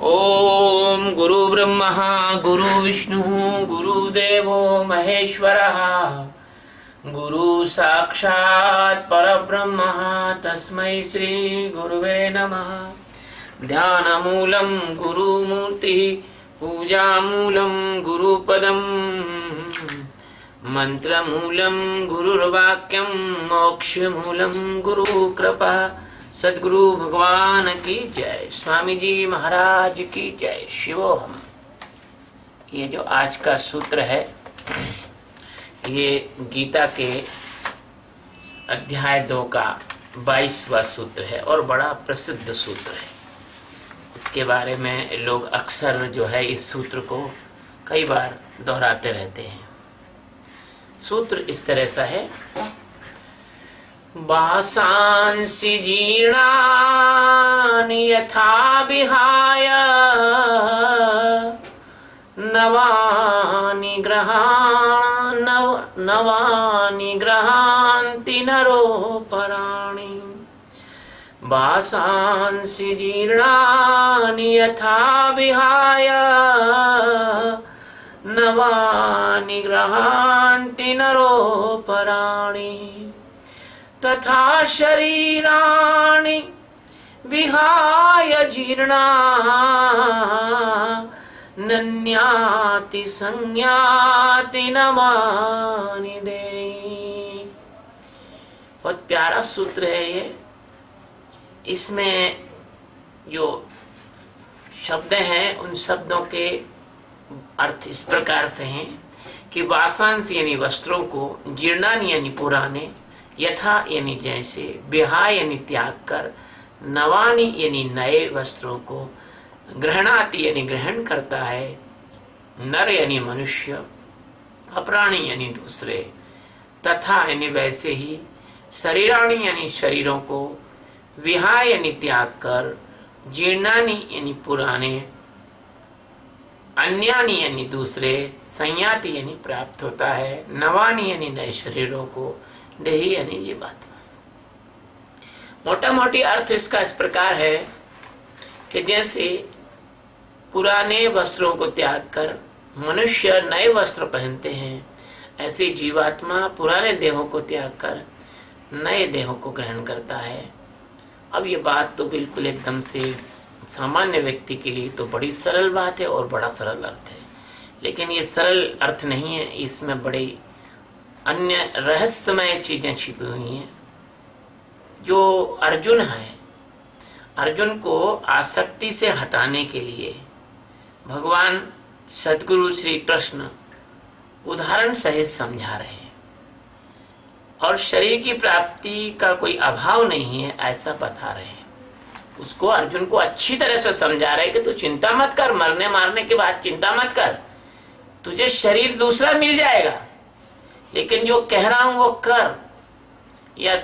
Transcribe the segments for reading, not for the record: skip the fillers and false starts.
ओम गुरु ब्रह्मा गुरु विष्णु गुरुदेवो महेश्वरः गुरु साक्षात् परब्रह्म तस्मै श्री गुरुवे नमः। ध्यानमूलं गुरुमूर्ति पूजामूलं गुरुपदं मंत्रमूलं गुरुर्वाक्यं मोक्षमूलं गुरुकृपा। सद्गुरु भगवान की जय। स्वामी जी महाराज की जय। शिवोहम। ये जो आज का सूत्र है ये गीता के अध्याय 2 का 22वां सूत्र है और बड़ा प्रसिद्ध सूत्र है। इसके बारे में लोग अक्सर जो है इस सूत्र को कई बार दोहराते रहते हैं। सूत्र इस तरह सा है। वासांसि जीर्णानि यथा विहाय नवानि गृहान्ति नरोपराणि। वासांसि जीर्णानि यथा विहाय नवानि गृहान्ति नरोपराणि। तथा शरीराणि विहाय जीर्णा नन्याति संज्ञाति नमानि देहि। बहुत प्यारा सूत्र है ये। इसमें जो शब्द हैं उन शब्दों के अर्थ इस प्रकार से हैं कि वासांस यानी वस्त्रों को, जीर्णानि यानी पुराने, यथा यानी जैसे, विहाय यानी त्याग कर, नवानी यानी नए वस्त्रों को, ग्रहणाति यानी ग्रहण करता है, नर यानी मनुष्य, अपराणी यानी दूसरे, तथा यानी वैसे ही, शरीराणी यानी शरीरों को, विहाय यानी त्याग कर, जीर्णानि यानी पुराने, अन्यानि यानी दूसरे, संयाति यानी प्राप्त होता है, नवानी यानी नए शरीरों को, देही यानी ये बात। मोटा मोटी अर्थ इसका इस प्रकार है कि जैसे पुराने वस्त्रों को त्याग कर मनुष्य नए वस्त्र पहनते हैं, ऐसे जीवात्मा पुराने देहों को त्याग कर नए देहों को ग्रहण करता है। अब ये बात तो बिल्कुल एकदम से सामान्य व्यक्ति के लिए तो बड़ी सरल बात है और बड़ा सरल अर्थ है, लेकिन ये सरल अर्थ नहीं है। इसमें बड़ी अन्य रहस्यमय चीजें छिपी हुई हैं। जो अर्जुन है, अर्जुन को आसक्ति से हटाने के लिए भगवान सद्गुरु श्री कृष्ण उदाहरण सहित समझा रहे हैं और शरीर की प्राप्ति का कोई अभाव नहीं है ऐसा बता रहे हैं। उसको, अर्जुन को अच्छी तरह से समझा रहे हैं कि तू चिंता मत कर, मरने मारने के बाद चिंता मत कर, तुझे शरीर दूसरा मिल जाएगा, लेकिन जो कह रहा हूं वो कर। या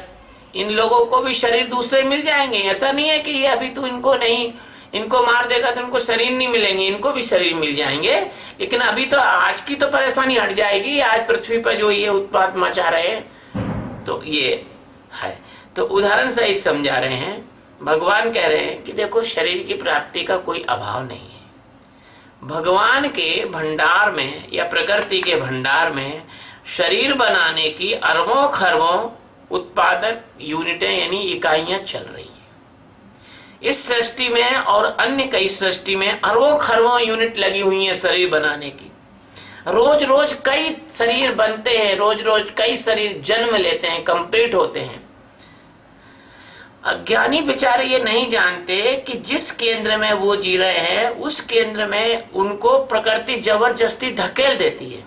इन लोगों को भी शरीर दूसरे मिल जाएंगे। ऐसा नहीं है कि ये अभी तू इनको मार देगा तो इनको शरीर नहीं मिलेंगे, इनको भी शरीर मिल जाएंगे, लेकिन अभी तो आज की तो परेशानी हट जाएगी। आज पृथ्वी पर जो ये उत्पात मचा रहे हैं तो ये है। तो उदाहरण से ही समझा रहे हैं। भगवान कह रहे हैं कि देखो, शरीर की प्राप्ति का कोई अभाव नहीं है। भगवान के भंडार में या प्रकृति के भंडार में शरीर बनाने की अरबों खरबों उत्पादक यूनिटें यानी इकाइयां चल रही हैं। इस सृष्टि में और अन्य कई सृष्टि में अरबों खरबों यूनिट लगी हुई हैं शरीर बनाने की। रोज रोज कई शरीर बनते हैं, रोज रोज कई शरीर जन्म लेते हैं, कंप्लीट होते हैं। अज्ञानी बेचारे ये नहीं जानते कि जिस केंद्र में वो जी रहे हैं उस केंद्र में उनको प्रकृति जबरदस्ती धकेल देती है।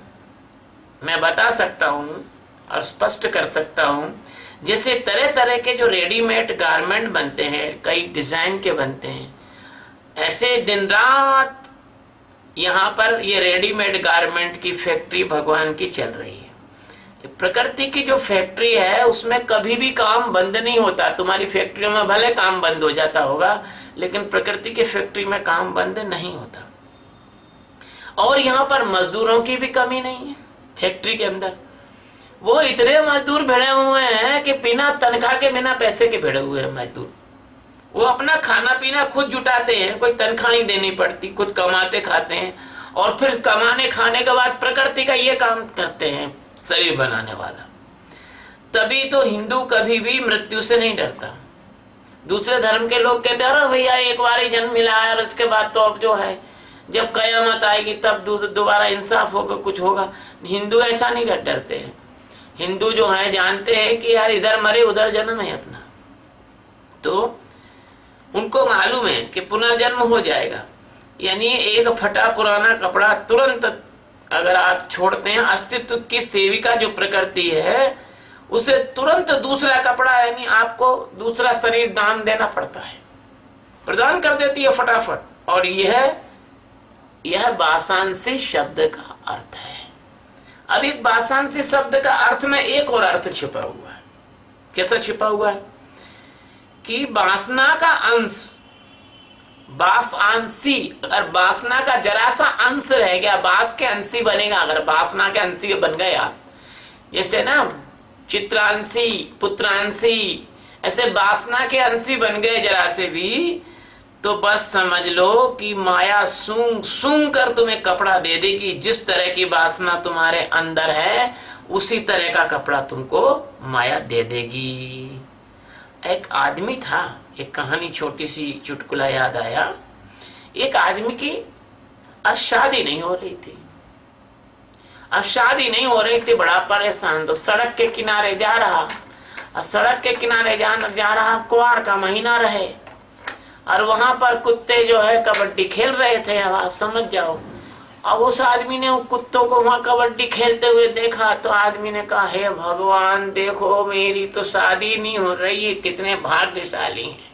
मैं बता सकता हूं और स्पष्ट कर सकता हूं, जैसे तरह तरह के जो रेडीमेड गारमेंट बनते हैं, कई डिजाइन के बनते हैं, ऐसे दिन रात यहाँ पर ये रेडीमेड गारमेंट की फैक्ट्री भगवान की चल रही है। प्रकृति की जो फैक्ट्री है उसमें कभी भी काम बंद नहीं होता। तुम्हारी फैक्ट्रियों में भले काम बंद हो जाता होगा, लेकिन प्रकृति की फैक्ट्री में काम बंद नहीं होता। और यहाँ पर मजदूरों की भी कमी नहीं है। फैक्ट्री के अंदर वो इतने मजदूर भिड़े हुए हैं कि बिना तनख्वाह के, बिना पैसे के भिड़े हुए हैं मजदूर। वो अपना खाना पीना खुद जुटाते हैं, कोई तनख्वाह नहीं देनी पड़ती, खुद कमाते खाते हैं और फिर कमाने खाने के बाद प्रकृति का ये काम करते हैं, शरीर बनाने वाला। तभी तो हिंदू कभी भी मृत्यु से नहीं डरता। दूसरे धर्म के लोग कहते हैं अरे भैया एक बार ही जन्म मिला है और उसके बाद तो अब जो है जब कयामत आएगी तब दोबारा इंसाफ होगा, कुछ होगा। हिंदू ऐसा नहीं डरते हैं। हिंदू जो है जानते हैं कि यार इधर मरे उधर जन्म है अपना, तो उनको मालूम है कि पुनर्जन्म हो जाएगा। यानी एक फटा पुराना कपड़ा तुरंत अगर आप छोड़ते हैं, अस्तित्व की सेविका जो प्रकृति है उसे तुरंत दूसरा कपड़ा यानी आपको दूसरा शरीर दान देना पड़ता है, प्रदान कर देती है फटाफट। और यह बासांसी शब्द का अर्थ है। अब एक बासांसी शब्द का अर्थ में एक और अर्थ छिपा हुआ है। कैसा छिपा हुआ है कि वासना का अंश, बासांसी, अगर वासना का जरा सा अंश रह गया, बास के अंशी बनेगा। अगर वासना के अंशी बन गया, जैसे ना चित्रांशी पुत्रांशी, ऐसे वासना के अंशी बन गए जरा से भी, तो बस समझ लो कि माया सूंघ सूंघ कर तुम्हें कपड़ा दे देगी। जिस तरह की वासना तुम्हारे अंदर है उसी तरह का कपड़ा तुमको माया दे देगी। एक आदमी था, एक कहानी छोटी सी चुटकुला याद आया। एक आदमी की अब शादी नहीं हो रही थी, बड़ा परेशान। तो सड़क के किनारे जा रहा, और सड़क के किनारे जा रहा, कुआर का महीना रहे और वहां पर कुत्ते जो है कबड्डी खेल रहे थे। अब आप समझ जाओ। अब उस आदमी ने कुत्तों को वहां कबड्डी खेलते हुए देखा, तो आदमी ने कहा हे भगवान देखो मेरी तो शादी नहीं हो रही है, कितने भाग्यशाली हैं।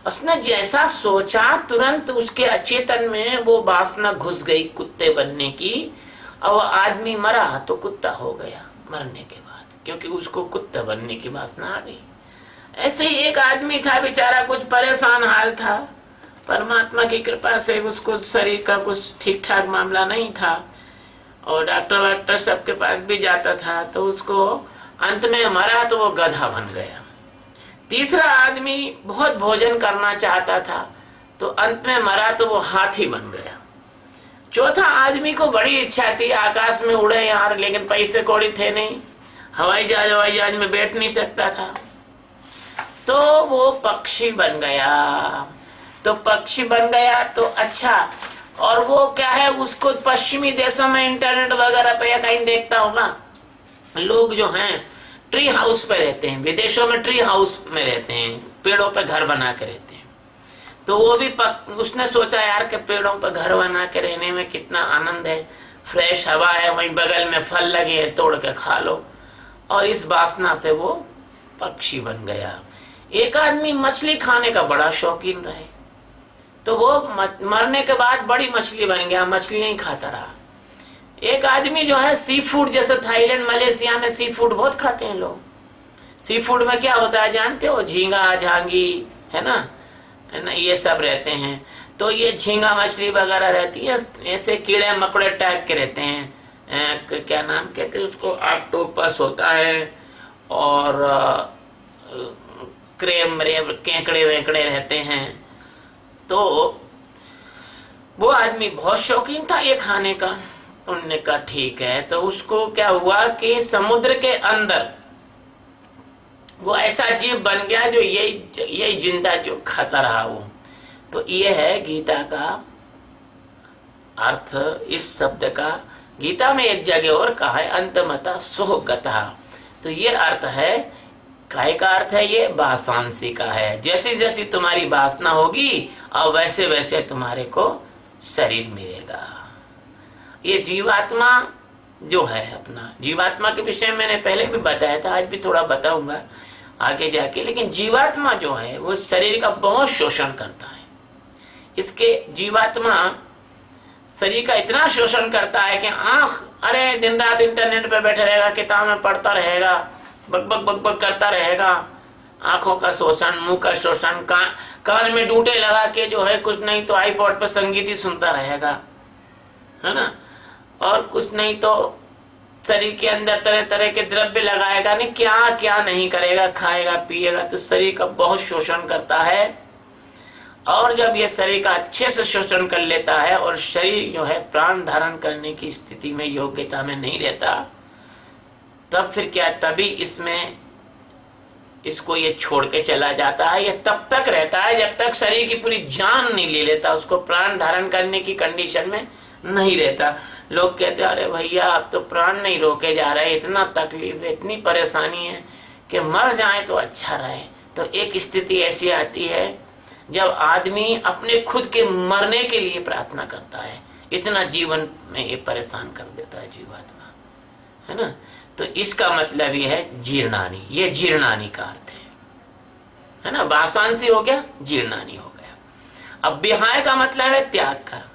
उसने जैसा सोचा तुरंत उसके अचेतन में वो वासना घुस गई कुत्ते बनने की, और वो आदमी मरा तो कुत्ता हो गया मरने के बाद, क्योंकि उसको कुत्ता बनने की वासना आ गई। ऐसे ही एक आदमी था बेचारा, कुछ परेशान हाल था, परमात्मा की कृपा से उसको शरीर का कुछ ठीक ठाक मामला नहीं था और डॉक्टर सबके पास भी जाता था, तो उसको अंत में मरा तो वो गधा बन गया। तीसरा आदमी बहुत भोजन करना चाहता था, तो अंत में मरा तो वो हाथी बन गया। चौथा आदमी को बड़ी इच्छा थी आकाश में उड़े यार, लेकिन पैसे कौड़ी थे नहीं, हवाई जहाज में बैठ नहीं सकता था, तो वो पक्षी बन गया। तो पक्षी बन गया तो अच्छा, और वो क्या है, उसको पश्चिमी देशों में इंटरनेट वगैरह पे या कहीं देखता होगा, लोग जो हैं ट्री हाउस पे रहते हैं, विदेशों में ट्री हाउस में रहते हैं, पेड़ों पे घर बना के रहते हैं। तो वो भी उसने सोचा यार कि पेड़ों पे घर बना के रहने में कितना आनंद है, फ्रेश हवा है, वहीं बगल में फल लगे हैं तोड़ के खा लो, और इस वासना से वो पक्षी बन गया। एक आदमी मछली खाने का बड़ा शौकीन रहे, तो वो मरने के बाद बड़ी मछली बन गया, मछली ही खाता रहा। एक आदमी जो है सी फूड, जैसे थाईलैंड मलेशिया में सी फूड बहुत खाते हैं लोग। सी फूड में क्या होता है जानते हो, झींगा झांगी है ना, ये सब रहते हैं। तो ये झींगा मछली वगैरह रहती है, ऐसे कीड़े मकड़े टाइप के रहते हैं, क्या नाम कहते हैं उसको, ऑक्टोपस होता है, और क्रेम केकड़े वेकड़े रहते हैं। तो वो आदमी बहुत शौकीन था ये खाने का। उन्होंने कहा ठीक है, तो उसको क्या हुआ कि समुद्र के अंदर वो ऐसा जीव बन गया जो यही जिंदा जो खाता रहा वो। तो ये है गीता का अर्थ। इस शब्द का गीता में एक जगह और कहा है अंतमता सोहगता। तो ये अर्थ है, काय का अर्थ है, ये वासांसी का है। जैसी जैसी तुम्हारी वासना होगी और वैसे वैसे तुम्हारे को शरीर मिलेगा। ये जीवात्मा जो है अपना, जीवात्मा के विषय में मैंने पहले भी बताया था, आज भी थोड़ा बताऊंगा आगे जाके। लेकिन जीवात्मा जो है वो शरीर का बहुत शोषण करता है। इसके जीवात्मा शरीर का इतना शोषण करता है कि आंख, अरे दिन रात इंटरनेट पे बैठे रहेगा, किताबें पढ़ता रहेगा, बक बक बक बक करता रहेगा, आंखों का शोषण, मुंह का शोषण, कान में डूटे लगा के जो है कुछ नहीं तो आईपॉड पे संगीत ही सुनता रहेगा, है ना, और कुछ नहीं तो शरीर के अंदर तरह तरह के द्रव्य लगाएगा, नहीं क्या क्या नहीं करेगा, खाएगा पिएगा। तो शरीर का बहुत शोषण करता है और जब ये शरीर का अच्छे से शोषण कर लेता है और शरीर जो है प्राण धारण करने की स्थिति में, योग्यता में नहीं रहता, तब फिर क्या, तभी इसको ये छोड़ के चला जाता है। ये तब तक रहता है जब तक शरीर की पूरी जान नहीं ले लेता, उसको प्राण धारण करने की कंडीशन में नहीं रहता। लोग कहते हैं अरे भैया आप तो प्राण नहीं रोके जा रहे, इतना तकलीफ है, इतनी परेशानी है कि मर जाए तो अच्छा रहे। तो एक स्थिति ऐसी आती है जब आदमी अपने खुद के मरने के लिए प्रार्थना करता है, इतना जीवन में ये परेशान कर देता है जीवात्मा, है ना। तो इसका मतलब ये है जीर्णानी, ये जीर्णानी का अर्थ है ना। वासांसी हो गया, जीर्णानी हो गया। अब विहाय का मतलब है त्याग कर।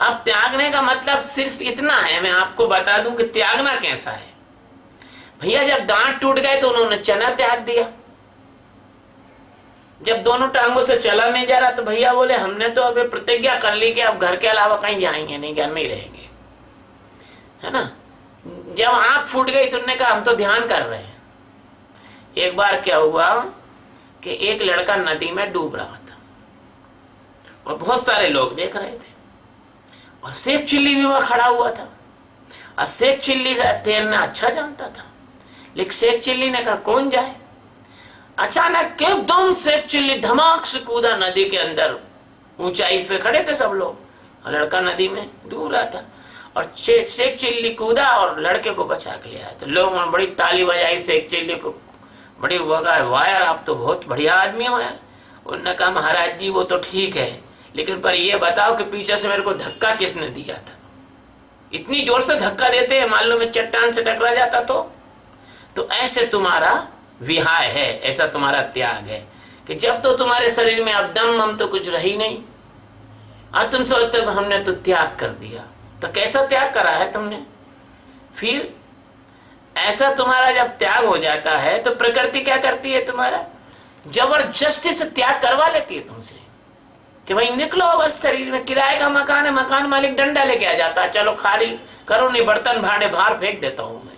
अब त्यागने का मतलब सिर्फ इतना है, मैं आपको बता दूं कि त्यागना कैसा है। भैया जब दांत टूट गए तो उन्होंने चना त्याग दिया। जब दोनों टांगों से चला नहीं जा रहा तो भैया बोले हमने तो अभी प्रतिज्ञा कर ली कि अब घर के अलावा कहीं जाएंगे नहीं, घर में ही रहेंगे, है ना। जब आंख फूट गई तो उन्होंने कहा हम तो ध्यान कर रहे हैं। एक बार क्या हुआ कि एक लड़का नदी में डूब रहा था और बहुत सारे लोग देख रहे थे और शेख चिल्ली भी वहां खड़ा हुआ था। और शेख चिल्ली तैरना अच्छा जानता था, लेकिन शेख चिल्ली ने कहा कौन जाए। अचानक एकदम शेख चिल्ली धमाक से कूदा नदी के अंदर। ऊंचाई पे खड़े थे सब लोग और लड़का नदी में डूब रहा था और शेख चिल्ली कूदा और लड़के को बचा के ले आया। तो लोगों ने बड़ी ताली बजाई शेख चिल्ली को, बड़ी वाह यार आप तो बहुत बढ़िया आदमी हो यार। उन्होंने कहा महाराज जी वो तो ठीक है, लेकिन पर ये बताओ कि पीछे से मेरे को धक्का किसने दिया था। इतनी जोर से धक्का देते हैं मान लो मैं चट्टान से टकरा जाता तो ऐसे तुम्हारा विहाय है, ऐसा तुम्हारा त्याग है कि जब तो तुम्हारे शरीर में अब दम हम तो कुछ रही नहीं और तुम सोचते हो हमने तो त्याग कर दिया। तो कैसा त्याग करा है तुमने। फिर ऐसा तुम्हारा जब त्याग हो जाता है तो प्रकृति क्या करती है, तुम्हारा जबरदस्ती से त्याग करवा लेती है तुमसे कि भाई निकलो बस, शरीर में किराए का मकान है, मकान मालिक डंडा लेके आ जाता है, चलो खाली करो, नहीं बर्तन भांडे बाहर फेंक देता हूं मैं।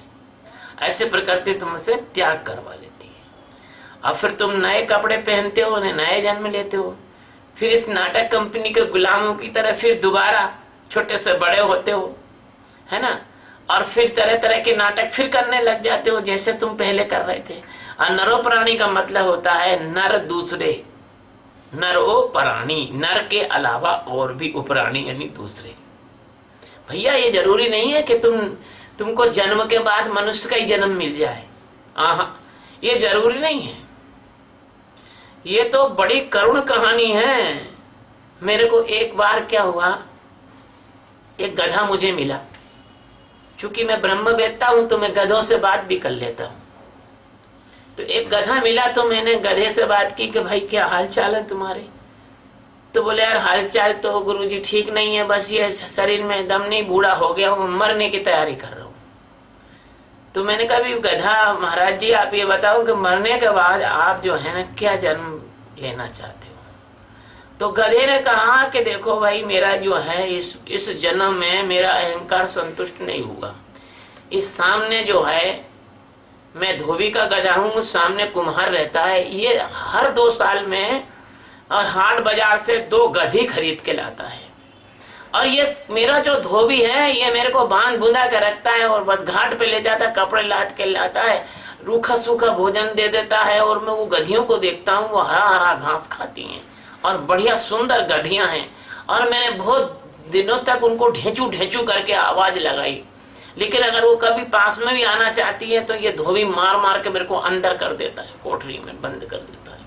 ऐसे प्रकृति तुमसे त्याग करवा लेती है। अब फिर तुम नए कपड़े पहनते हो, उन्हें नए जन्म लेते हो, फिर इस नाटक कंपनी के गुलामों की तरह फिर दोबारा छोटे से बड़े होते हो, है ना। और फिर तरह तरह के नाटक फिर करने लग जाते हो जैसे तुम पहले कर रहे थे। और नरोपराणी का मतलब होता है नर दूसरे, नरो प्राणी, नर के अलावा और भी उपराणी यानी दूसरे। भैया ये जरूरी नहीं है कि तुमको जन्म के बाद मनुष्य का ही जन्म मिल जाए, ये जरूरी नहीं है। ये तो बड़ी करुण कहानी है। मेरे को एक बार क्या हुआ, एक गधा मुझे मिला। चूंकि मैं ब्रह्मवेत्ता हूं तो मैं गधों से बात भी कर लेता हूं। तो एक गधा मिला तो मैंने गधे से बात की कि भाई क्या हाल चाल है तुम्हारे। तो बोले यार हाल चाल तो गुरुजी ठीक नहीं है, बस ये शरीर में दम नहीं, बूढ़ा हो गया हूं, मरने की तैयारी कर रहा हूं। तो मैंने कहा भी गधा महाराज जी आप ये बताओ कि मरने के बाद आप जो है ना क्या जन्म लेना चाहते हो। तो गधे ने कहा कि देखो भाई मेरा जो है इस जन्म में मेरा अहंकार संतुष्ट नहीं हुआ। इस सामने जो है मैं धोबी का गधा हूँ, सामने कुम्हार रहता है, ये हर 2 साल में और हाट बाजार से 2 गधी खरीद के लाता है। और ये मेरा जो धोबी है ये मेरे को बांध बुंदा कर रखता है और बस घाट पे ले जाता है, कपड़े लाद के लाता है, रूखा सूखा भोजन दे देता है। और मैं वो गधियों को देखता हूँ वो हरा हरा घास खाती हैं और बढ़िया सुंदर गधियां हैं। और मैंने बहुत दिनों तक उनको ढेंचू ढेंचू करके आवाज लगाई, लेकिन अगर वो कभी पास में भी आना चाहती है तो ये धोबी मार मार के मेरे को अंदर कर देता है, कोठरी में बंद कर देता है।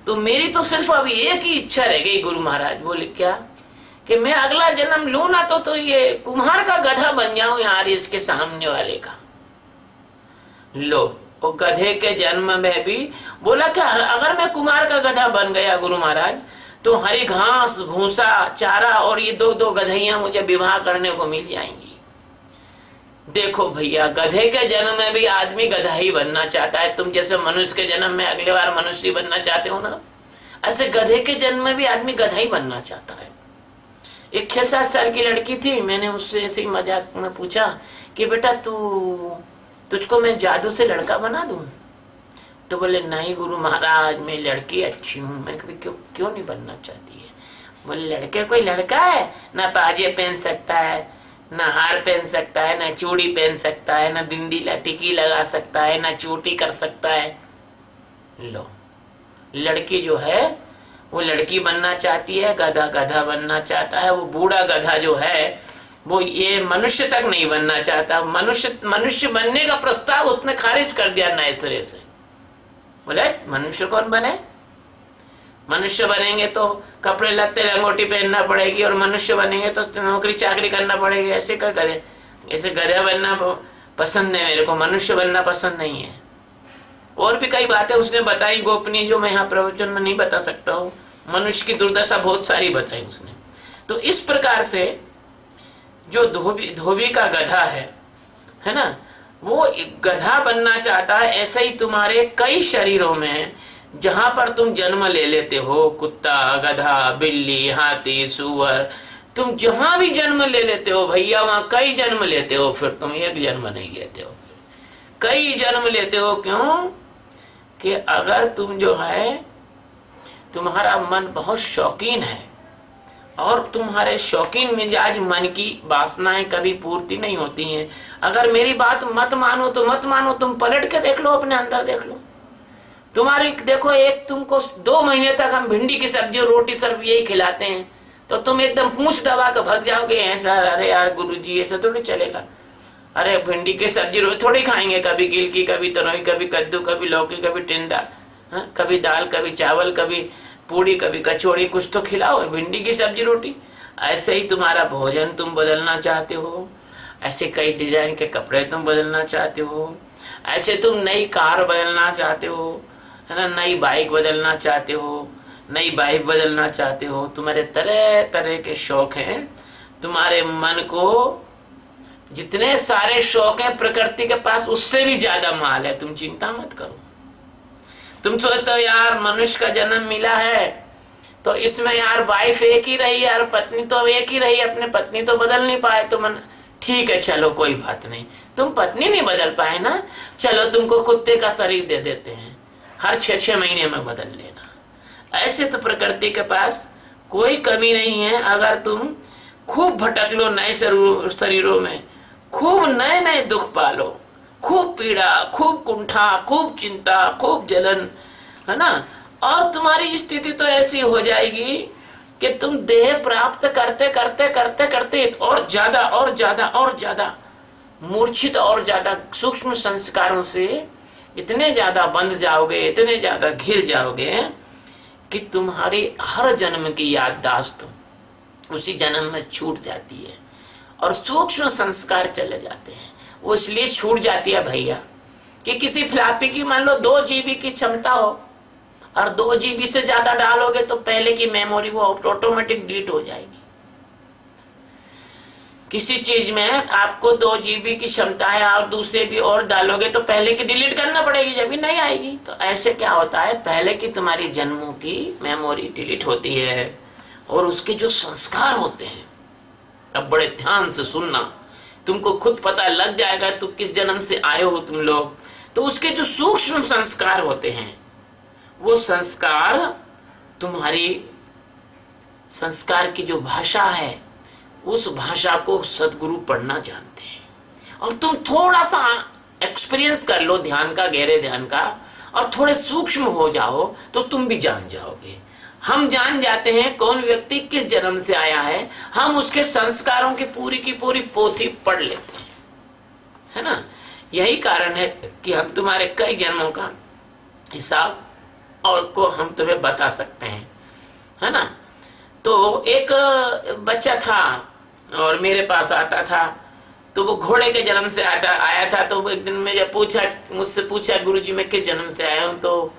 तो मेरी तो सिर्फ अभी एक ही इच्छा रह गई। गुरु महाराज बोले क्या कि मैं अगला जन्म लूं ना तो ये कुम्हार का गधा बन जाऊं यार, इसके सामने वाले का। लो वो गधे के जन्म में भी बोला कि अगर मैं कुम्हार का गधा बन गया गुरु महाराज तो हरी घास भूसा चारा और ये 2 गधैया मुझे विवाह करने को मिल जाएंगी। देखो भैया गधे के जन्म में भी आदमी गधा ही बनना चाहता है। तुम जैसे मनुष्य के जन्म में अगले बार मनुष्य बनना चाहते हो ना, ऐसे गधे के जन्म में भी आदमी गधा ही बनना चाहता है। एक 6-7 साल की लड़की थी, मैंने उससे ऐसे ही मजाक में पूछा कि बेटा तुझको मैं जादू से लड़का बना दूं। तो बोले नहीं गुरु महाराज, मैं लड़की अच्छी हूँ। मैंने कहा क्यों क्यों नहीं बनना चाहती है? बोले लड़के, कोई लड़का है ना पाजे पहन सकता है, ना हार पहन सकता है, ना चूड़ी पहन सकता है, ना बिंदी टिकी लगा सकता है, ना चोटी कर सकता है। लो, लड़की जो है वो लड़की बनना चाहती है, गधा गधा बनना चाहता है। वो बूढ़ा गधा जो है वो ये मनुष्य तक नहीं बनना चाहता। मनुष्य बनने का प्रस्ताव उसने खारिज कर दिया नए सिरे से। बोले मनुष्य कौन बने? मनुष्य बनेंगे तो कपड़े लत्ते लंगोटी पहनना पड़ेगी, और मनुष्य बनेंगे तो नौकरी चाकरी करना पड़ेगी। ऐसे क्या गधे, ऐसे गधा बनना पसंद है मेरे को, मनुष्य बनना पसंद नहीं है। और भी कई बातें उसने बताई गोपनीय, जो मैं यहाँ प्रवचन में नहीं बता सकता हूँ। मनुष्य की दुर्दशा बहुत सारी बताई उसने। तो इस प्रकार से जो धोबी का गधा है ना, वो गधा बनना चाहता है। ऐसे ही तुम्हारे कई शरीरों में जहां पर तुम जन्म ले लेते हो, कुत्ता, गधा, बिल्ली, हाथी, सूअर, तुम जहां भी जन्म ले लेते हो भैया, वहां कई जन्म लेते हो। फिर तुम एक जन्म नहीं लेते हो, कई जन्म लेते हो। क्यों? कि अगर तुम जो है, तुम्हारा मन बहुत शौकीन है और तुम्हारे शौकीन मिजाज मन की वासनाएं कभी पूर्ति नहीं होती हैं। अगर मेरी बात मत मानो तो मत मानो, तुम पलट के देख लो, अपने अंदर देख लो। तुम्हारी देखो, एक तुमको 2 महीने तक हम भिंडी की सब्जी और रोटी सिर्फ यही खिलाते हैं तो तुम एकदम पूंछ दबा कर भग जाओगे ऐसा। अरे यार गुरुजी ऐसा थोड़ी चलेगा। अरे भिंडी की सब्जी रोज थोड़ी खाएंगे, कभी गिल की, कभी तरोई, कभी कद्दू, कभी लौकी, कभी टिंडा, कभी दाल, कभी चावल, कभी पूड़ी, कभी कचौड़ी, कुछ तो खिलाओ। भिंडी की सब्जी रोटी। ऐसे ही तुम्हारा भोजन तुम बदलना चाहते हो, ऐसे कई डिजाइन के कपड़े तुम बदलना चाहते हो, ऐसे तुम नई कार बदलना चाहते हो, है ना, नई बाइक बदलना चाहते हो, नई बाइक बदलना चाहते हो। तुम्हारे तरह तरह के शौक हैं। तुम्हारे मन को जितने सारे शौक हैं प्रकृति के पास, उससे भी ज्यादा माल है। तुम चिंता मत करो। तुम सोचते हो यार मनुष्य का जन्म मिला है तो इसमें यार वाइफ एक ही रही, यार पत्नी तो एक ही रही, अपने पत्नी तो बदल नहीं पाए। तो मन ठीक है, चलो कोई बात नहीं, तुम पत्नी नहीं बदल पाए ना, चलो तुमको कुत्ते का शरीर दे देते हैं, हर 6-6 महीने में बदल लेना। ऐसे तो प्रकृति के पास कोई कमी नहीं है। अगर तुम खूब भटक लो नए शरीरों में, खूब नए नए दुख पालो, खूब पीड़ा, खूब कुंठा, खूब चिंता, खूब जलन, है ना, और तुम्हारी स्थिति तो ऐसी हो जाएगी कि तुम देह प्राप्त करते करते करते करते और ज्यादा और ज्यादा और ज्यादा मूर्छित और ज्यादा सूक्ष्म संस्कारों से इतने ज्यादा बंध जाओगे, इतने ज्यादा घिर जाओगे कि तुम्हारी हर जन्म की याददाश्त उसी जन्म में छूट जाती है और सूक्ष्म संस्कार चले जाते हैं। वो इसलिए छूट जाती है भैया कि किसी फ्लॉपी की मान लो 2 GB की क्षमता हो और 2 GB से ज्यादा डालोगे तो पहले की मेमोरी वो ऑटोमेटिक डिलीट हो जाएगी। किसी चीज में आपको 2 GB की क्षमता है और दूसरे भी और डालोगे तो पहले की डिलीट करना पड़ेगी, जब भी नहीं आएगी। तो ऐसे क्या होता है, पहले की तुम्हारी जन्मों की मेमोरी डिलीट होती है और उसके जो संस्कार होते हैं, अब बड़े ध्यान से सुनना, तुमको खुद पता लग जाएगा तुम किस जन्म से आए हो तुम लोग। तो उसके जो सूक्ष्म संस्कार होते हैं, वो संस्कार तुम्हारी संस्कार की जो भाषा है, उस भाषा को सदगुरु पढ़ना जानते हैं। और तुम थोड़ा सा एक्सपीरियंस कर लो ध्यान का, गहरे ध्यान का, और थोड़े सूक्ष्म हो जाओ तो तुम भी जान जाओगे। हम जान जाते हैं कौन व्यक्ति किस जन्म से आया है, हम उसके संस्कारों की पूरी पोथी पढ़ लेते हैं, है ना। यही कारण है कि हम तुम्हारे कई जन्मों का हिसाब और को हम तुम्हें बता सकते हैं, है ना। तो एक बच्चा था और मेरे पास आता था, तो वो घोड़े के जन्म से आया था। तो एक दिन में जब मुझसे पूछा गुरुजी मैं किस जन्म से आया हूँ, तो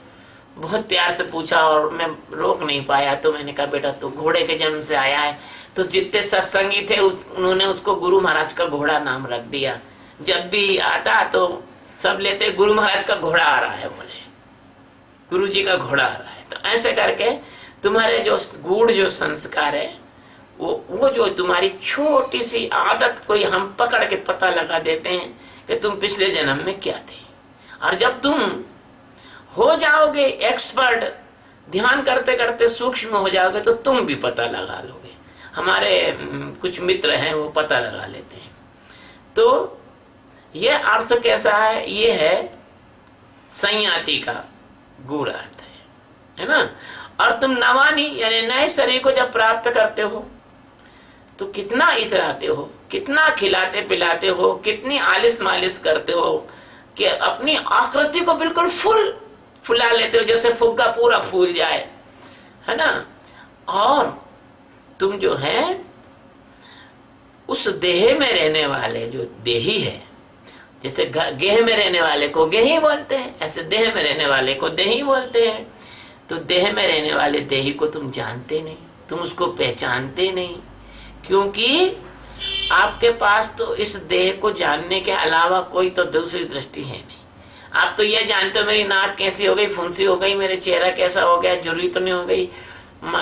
बहुत प्यार से पूछा और मैं रोक नहीं पाया। तो मैंने कहा बेटा तू घोड़े के जन्म से आया है। तो जितने सत्संगी थे उन्होंने उसको गुरु महाराज का घोड़ा नाम रख दिया। जब भी आता तो सब लेते गुरु महाराज का घोड़ा आ रहा है, बोले गुरु जी का घोड़ा आ रहा है। तो ऐसे करके तुम्हारे जो गूढ़ जो संस्कार है, वो जो तुम्हारी छोटी सी आदत कोई हम पकड़ के पता लगा देते हैं कि तुम पिछले जन्म में क्या थे। और जब तुम हो जाओगे एक्सपर्ट, ध्यान करते करते सूक्ष्म हो जाओगे तो तुम भी पता लगा लोगे। हमारे कुछ मित्र हैं वो पता लगा लेते हैं। तो ये अर्थ कैसा है? ये है संयाति का गूढ़ अर्थ है ना। और तुम नवानी यानी नए शरीर को जब प्राप्त करते हो तो कितना इतराते हो, कितना खिलाते पिलाते हो, कितनी आलिश मालिश करते हो कि अपनी आकृति को बिल्कुल फुला लेते हो, जैसे फुग्गा पूरा फूल जाए, है ना। और तुम जो है उस देह में रहने वाले जो देही है, जैसे गेह में रहने वाले को गेही बोलते हैं, ऐसे देह में रहने वाले को देही बोलते हैं। तो देह में रहने वाले देही को तुम जानते नहीं, तुम उसको पहचानते नहीं, क्योंकि आपके पास तो इस देह को जानने के अलावा कोई तो दूसरी दृष्टि है नहीं। आप तो ये जानते हो मेरी नाक कैसी हो गई, फुंसी हो गई, मेरे चेहरा कैसा हो गया, झुर्री तो नहीं हो गई,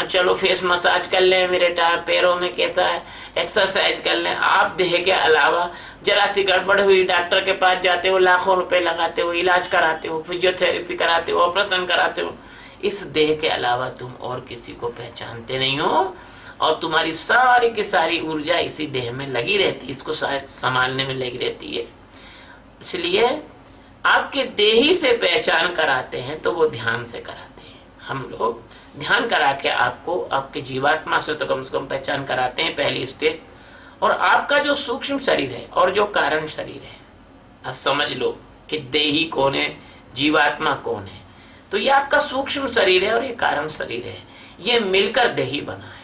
चलो फेस मसाज कर लें, मेरे पैरों में कैसा है, एक्सरसाइज कर लें। आप देह के अलावा जरा सी गड़बड़ हुई डॉक्टर के पास जाते हो, लाखों रुपए लगाते हो, इलाज कराते हो, फिजियोथेरेपी कराते हो, ऑपरेशन कराते हो। इस देह के अलावा तुम और किसी को पहचानते नहीं हो और तुम्हारी सारी की सारी ऊर्जा इसी देह में लगी रहती है, इसको संभालने में लगी रहती है। इसलिए आपके देही से पहचान कराते हैं तो वो ध्यान से कराते हैं। हम लोग ध्यान करा के आपको आपके जीवात्मा से तो कम से कम पहचान कराते हैं पहली स्टेज। और आपका जो सूक्ष्म शरीर है और जो कारण शरीर है, अब समझ लो कि देही कौन है, जीवात्मा कौन है। तो ये आपका सूक्ष्म शरीर है और ये कारण शरीर है, ये मिलकर देही बना है।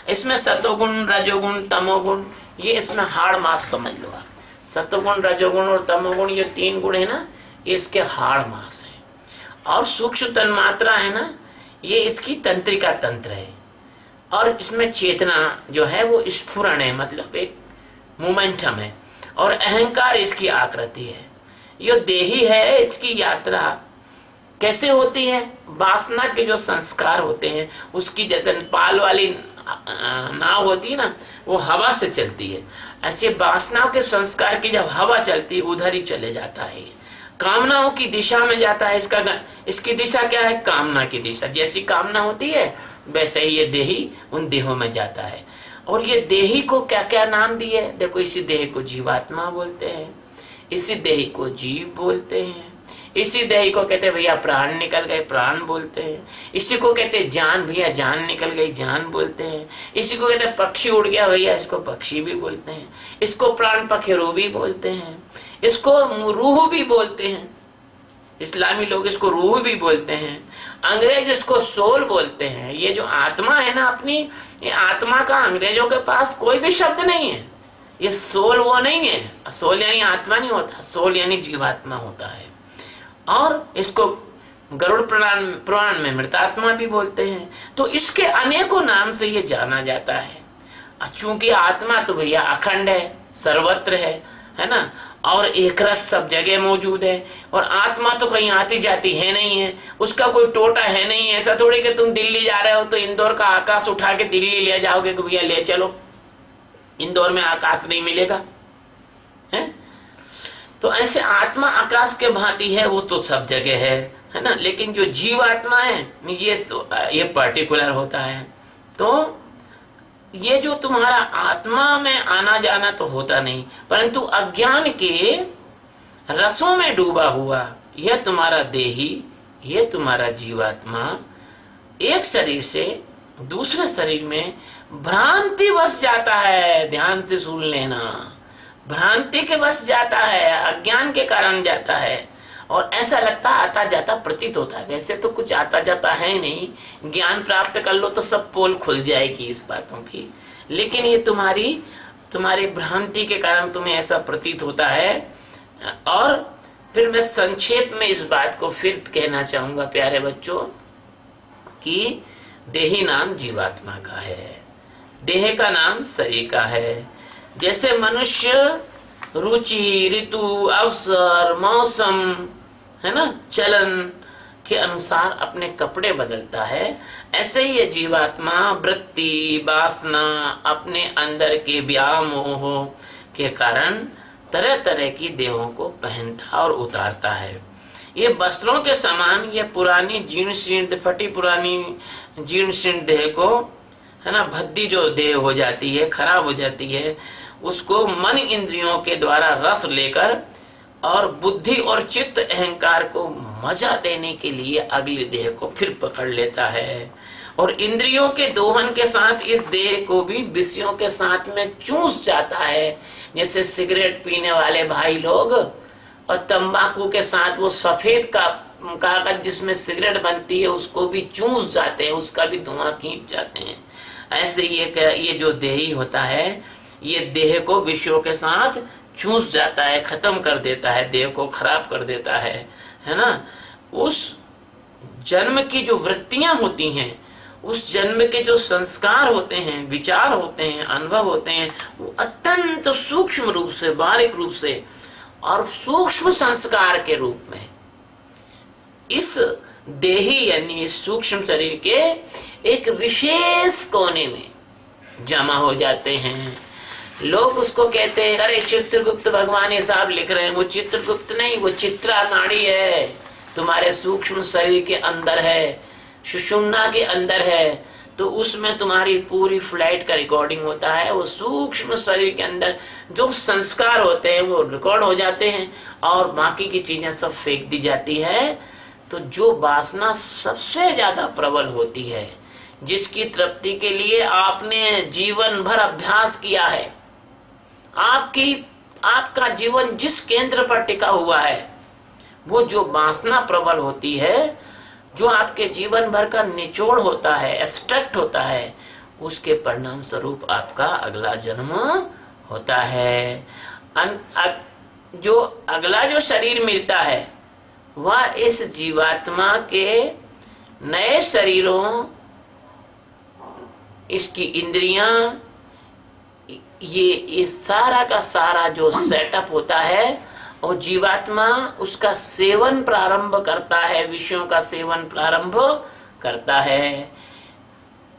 इसमें सतोगुण रजोगुण तमोगुण, ये इसमें हाड़ मास समझ लो आप। सतोगुण रजोगुण और तमोगुण ये 3 गुण है ना, ये इसके हाड़ मास है। और सूक्ष्म तन्मात्रा है ना, ये इसकी तंत्रिका तंत्र है। और इसमें चेतना जो है वो स्फुरण है, मतलब एक मोमेंटम है। और अहंकार इसकी आकृति है। ये देही है, इसकी यात्रा कैसे होती है? वासना के जो संस्कार होते हैं उसकी, जैसे पाल वाली नाव होती है ना, वो हवा से चलती है, ऐसे वासनाओं के संस्कार की जब हवा चलती है उधर ही चले जाता है। कामनाओं की दिशा में जाता है। इसकी दिशा क्या है? कामना की दिशा। जैसी कामना होती है वैसे ही ये देही उन देहों में जाता है। और ये देही को क्या क्या नाम दिए? देखो, इसी देह को जीवात्मा बोलते हैं, इसी देही को जीव बोलते हैं, इसी देही को कहते भैया प्राण निकल गए, प्राण बोलते हैं। इसी को कहते जान, भैया जान निकल गई, जान बोलते हैं। इसी को कहते पक्षी उड़ गया भैया, इसको पक्षी भी बोलते हैं। इसको प्राण पखेरु भी बोलते हैं, इसको रूह भी बोलते हैं। इस्लामी लोग इसको रूह भी बोलते हैं, अंग्रेज इसको सोल बोलते हैं। ये जो आत्मा है ना अपनी, ये आत्मा का अंग्रेजों के पास कोई भी शब्द नहीं है। ये सोल वो नहीं है, सोल यानी आत्मा नहीं होता, सोल यानी जीवात्मा होता है। और इसको गरुड़ पुराण में मृतात्मा भी बोलते हैं। तो इसके अनेकों नाम से ये जाना जाता है। चूंकि आत्मा तो भैया अखंड है, सर्वत्र है ना, और एक रस सब जगह मौजूद है। और आत्मा तो कहीं आती जाती है नहीं है, उसका कोई टोटा है नहीं। ऐसा थोड़ी कि तुम दिल्ली जा रहे हो तो इंदौर का आकाश उठा के दिल्ली ले जाओगे कि भैया ले चलो, इंदौर में आकाश नहीं मिलेगा है। तो ऐसे आत्मा आकाश के भांति है, वो तो सब जगह है ना। लेकिन जो जीवात्मा है ये पर्टिकुलर होता है। तो ये जो तुम्हारा आत्मा में आना जाना तो होता नहीं, परंतु अज्ञान के रसों में डूबा हुआ यह तुम्हारा देही, ये तुम्हारा जीवात्मा एक शरीर से दूसरे शरीर में भ्रांति वश जाता है। ध्यान से सुन लेना, भ्रांति के वश जाता है, अज्ञान के कारण जाता है। और ऐसा लगता आता जाता प्रतीत होता है, वैसे तो कुछ आता जाता है नहीं। ज्ञान प्राप्त कर लो तो सब पोल खुल जाएगी इस बातों की। लेकिन ये तुम्हारी भ्रांति के कारण तुम्हें ऐसा प्रतीत होता है। और फिर मैं संक्षेप में इस बात को फिर कहना चाहूंगा प्यारे बच्चों कि देही नाम जीवात्मा का है, देह का नाम शरीर का है। जैसे मनुष्य रुचि, ऋतु, अवसर, मौसम है ना, चलन के अनुसार अपने कपड़े बदलता है, ऐसे ही ये जीवात्मा वृत्ति, वासना, अपने अंदर के व्यामोह के कारण तरह तरह की देहों को पहनता और उतारता है। ये वस्त्रों के समान ये पुरानी जीर्ण शीर्ण फटी पुरानी जीर्ण शीर्ण देह को, है ना, भद्दी जो देह हो जाती है, खराब हो जाती है, उसको मन इंद्रियों के द्वारा रस लेकर और बुद्धि और चित्त अहंकार को मजा देने के लिए अगले देह को फिर पकड़ लेता है और इंद्रियों के दोहन के साथ इस देह को भी विषयों के साथ में चूस जाता है। जैसे सिगरेट पीने वाले भाई लोग और तंबाकू के साथ वो सफेद का कागज जिसमें सिगरेट बनती है उसको भी चूस जाते हैं, उसका भी धुआं खींच जाते हैं। ऐसे ये जो देही होता है ये देह को विषयों के साथ चूस जाता है, खत्म कर देता है, देह को खराब कर देता है ना। उस जन्म की जो वृत्तियां होती हैं, उस जन्म के जो संस्कार होते हैं, विचार होते हैं, अनुभव होते हैं, वो अत्यंत सूक्ष्म रूप से, बारीक रूप से और सूक्ष्म संस्कार के रूप में इस देही यानी इस सूक्ष्म शरीर के एक विशेष कोने में जमा हो जाते हैं। लोग उसको कहते हैं अरे चित्रगुप्त भगवान ये साहब लिख रहे हैं। वो चित्रगुप्त नहीं, वो चित्रा नाड़ी है, तुम्हारे सूक्ष्म शरीर के अंदर है, सुषुम्ना के अंदर है। तो उसमें तुम्हारी पूरी फ्लाइट का रिकॉर्डिंग होता है। वो सूक्ष्म शरीर के अंदर जो संस्कार होते हैं वो रिकॉर्ड हो जाते हैं और बाकी की चीजें सब फेंक दी जाती है। तो जो वासना सबसे ज्यादा प्रबल होती है, जिसकी तृप्ति के लिए आपने जीवन भर अभ्यास किया है, आपका जीवन जिस केंद्र पर टिका हुआ है, वो जो वासना प्रबल होती है, जो आपके जीवन भर का निचोड़ होता है, एक्सट्रैक्ट होता है, उसके परिणाम स्वरूप आपका अगला जन्म होता है। जो अगला जो शरीर मिलता है वह इस जीवात्मा के नए शरीरों, इसकी इंद्रियां, ये सारा का सारा जो सेटअप होता है और जीवात्मा उसका सेवन प्रारंभ करता है, विषयों का सेवन प्रारंभ करता है।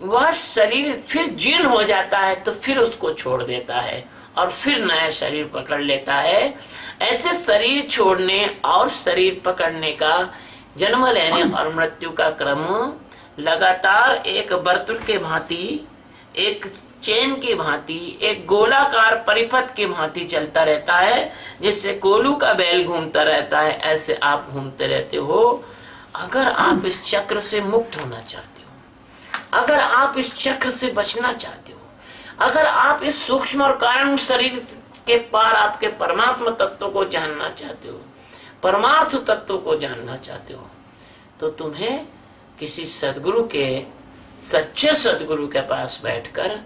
वह शरीर फिर जीर्ण हो जाता है तो फिर उसको छोड़ देता है और फिर नया शरीर पकड़ लेता है। ऐसे शरीर छोड़ने और शरीर पकड़ने का, जन्म लेने और मृत्यु का क्रम लगातार एक वर्तुल के भांति, एक चेन की भांति, एक गोलाकार परिपथ की भांति चलता रहता है। जिससे कोलू का बैल घूमता रहता है, ऐसे आप घूमते रहते हो। अगर आप इस चक्र से मुक्त होना चाहते हो, अगर आप इस चक्र से बचना चाहते हो, अगर आप इस सूक्ष्म और कारण शरीर के पार आपके परमात्मा तत्व को जानना चाहते हो, परमार्थ तत्व को जानना चाहते हो, तो तुम्हें किसी सदगुरु के, सच्चे सदगुरु के पास बैठकर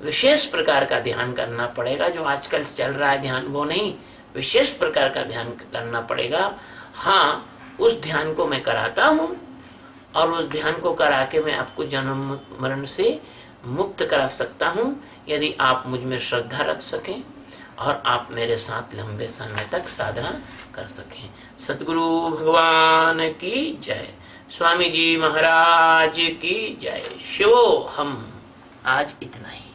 विशेष प्रकार का ध्यान करना पड़ेगा। जो आजकल चल रहा है ध्यान वो नहीं, विशेष प्रकार का ध्यान करना पड़ेगा। हाँ, उस ध्यान को मैं कराता हूँ और उस ध्यान को करा के मैं आपको जन्म मरण से मुक्त करा सकता हूँ, यदि आप मुझ में श्रद्धा रख सकें और आप मेरे साथ लंबे समय तक साधना कर सकें। सतगुरु भगवान की जय, स्वामी जी महाराज की जय। शिवो हम। आज इतना ही।